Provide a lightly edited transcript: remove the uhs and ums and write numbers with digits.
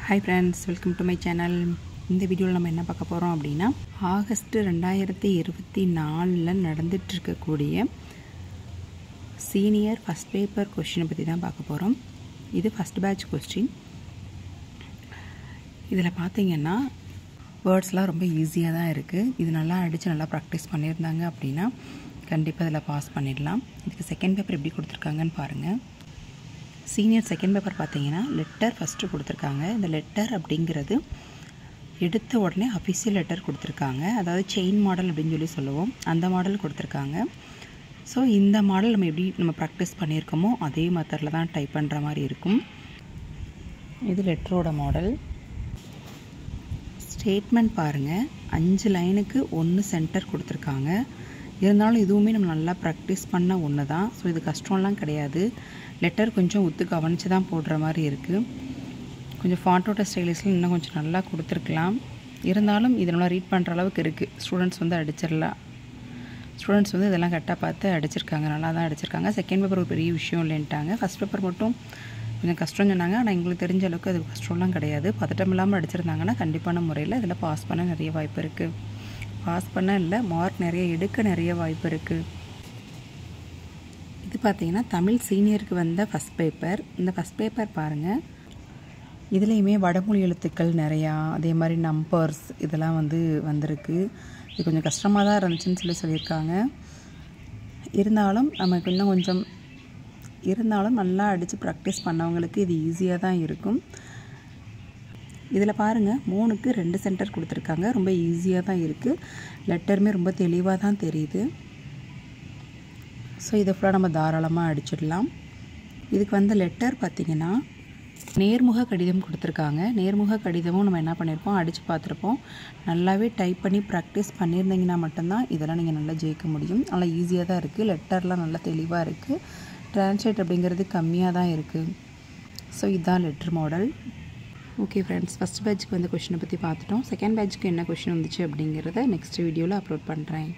Hi friends, welcome to my channel. இந்த வீடியோவில் நம்ம என்ன பார்க்க போகிறோம் அப்படின்னா ஆகஸ்ட் 2024 நடந்துட்டு இருக்கக்கூடிய சீனியர் ஃபர்ஸ்ட் பேப்பர் கொஸ்டினை பற்றி தான் பார்க்க போகிறோம். இது ஃபர்ஸ்ட் பேட்ச் கொஸ்டின். இதில் பார்த்தீங்கன்னா வேர்ட்ஸ்லாம் ரொம்ப ஈஸியாக தான் இருக்குது. இது நல்லா அடித்து நல்லா ப்ராக்டிஸ் பண்ணியிருந்தாங்க அப்படின்னா கண்டிப்பாக இதில் பாஸ் பண்ணிடலாம். இதுக்கு செகண்ட் பேப்பர் எப்படி கொடுத்துருக்காங்கன்னு பாருங்கள். சீனியர் செகண்ட் பேப்பர் பார்த்தீங்கன்னா லெட்டர் ஃபஸ்ட்டு கொடுத்துருக்காங்க. இந்த லெட்டர் அப்படிங்கிறது எடுத்த உடனே அஃபிஷியல் லெட்டர் கொடுத்துருக்காங்க. அதாவது செயின் மாடல் அப்படின்னு சொல்லி சொல்லுவோம், அந்த மாடல் கொடுத்துருக்காங்க. ஸோ இந்த மாடல் நம்ம ப்ராக்டிஸ் பண்ணியிருக்கோமோ அதே மெத்தடில் தான் டைப் பண்ணுற மாதிரி இருக்கும். இது லெட்டரோட மாடல். ஸ்டேட்மெண்ட் பாருங்கள், 5 லைனுக்கு 1 சென்டர் கொடுத்துருக்காங்க. இருந்தாலும் இதுவுமே நம்ம நல்லா ப்ராக்டிஸ் பண்ண ஒன்று தான். ஸோ இது கஷ்டம்லாம் கிடையாது. லெட்டர் கொஞ்சம் ஒத்து கவனித்து தான் போடுற மாதிரி இருக்குது. கொஞ்சம் ஃபாண்டோட ஸ்டைலிஸில் இன்னும் கொஞ்சம் நல்லா கொடுத்துருக்கலாம். இருந்தாலும் இதெல்லாம் ரீட் பண்ணுற அளவுக்கு இருக்குது. ஸ்டூடெண்ட்ஸ் அடிச்சிடலாம். ஸ்டூடெண்ட்ஸ் இதெல்லாம் கரெக்டாக பார்த்து அடிச்சிருக்காங்க, நல்லா தான் அடிச்சிருக்காங்க. செகண்ட் பேப்பர் ஒரு பெரிய விஷயம் இல்லைன்ட்டாங்க. ஃபஸ்ட் பேப்பர் மட்டும் கொஞ்சம் கஷ்டம் சொன்னாங்க. ஆனால் எங்களுக்கு தெரிஞ்ச அளவுக்கு அது கஷ்டம்லாம் கிடையாது. பதட்டம் இல்லாமல் அடிச்சிருந்தாங்கன்னா கண்டிப்பான முறையில் இதில் பாஸ் பண்ண நிறைய வாய்ப்பு இருக்குது. பாஸ் பண்ண இல்லை, மார்க் நிறைய எடுக்க நிறைய வாய்ப்பு இருக்குது. இது பார்த்திங்கன்னா தமிழ் சீனியருக்கு வந்த ஃபஸ்ட் பேப்பர். இந்த ஃபஸ்ட் பேப்பர் பாருங்கள், இதுலேயுமே வடமொழி எழுத்துக்கள் நிறையா, அதே மாதிரி நம்பர்ஸ் இதெல்லாம் வந்திருக்கு. இது கொஞ்சம் கஷ்டமாக தான் இருந்துச்சுன்னு சொல்லியிருக்காங்க. இருந்தாலும் நமக்கு இன்னும் கொஞ்சம் நல்லா அடித்து ப்ராக்டிஸ் பண்ணவங்களுக்கு இது ஈஸியாக தான் இருக்கும். இதில் பாருங்கள் 3க்கு 2 சென்டர் கொடுத்துருக்காங்க. ரொம்ப ஈஸியாக தான் இருக்குது. லெட்டருமே ரொம்ப தெளிவாக தான் தெரியுது. ஸோ இதை ஃபுல்லாக நம்ம தாராளமாக அடிச்சிடலாம். இதுக்கு லெட்டர் பார்த்திங்கன்னா நேர்முக கடிதம் கொடுத்துருக்காங்க. நேர்முக கடிதமும் நம்ம என்ன பண்ணியிருப்போம், அடித்து பார்த்துருப்போம். நல்லாவே டைப் பண்ணி ப்ராக்டிஸ் பண்ணியிருந்தீங்கன்னா மட்டும்தான் இதெல்லாம் நீங்கள் நல்லா ஜெயிக்க முடியும். நல்லா ஈஸியாக தான் இருக்குது. லெட்டர்லாம் நல்லா தெளிவாக இருக்குது. ட்ரான்ஸ்லேட் அப்படிங்கிறது கம்மியாக தான் இருக்குது. ஸோ இதுதான் letter model. Okay friends, first பேட்சுக்கு கொஷினை பற்றி பார்த்துட்டோம். செகண்ட் பேட்சுக்கு என்ன கொஷின் வந்துச்சு அப்படிங்கிறத நெக்ஸ்ட் வீடியோவில் அப்லோட் பண்ணுறேன்.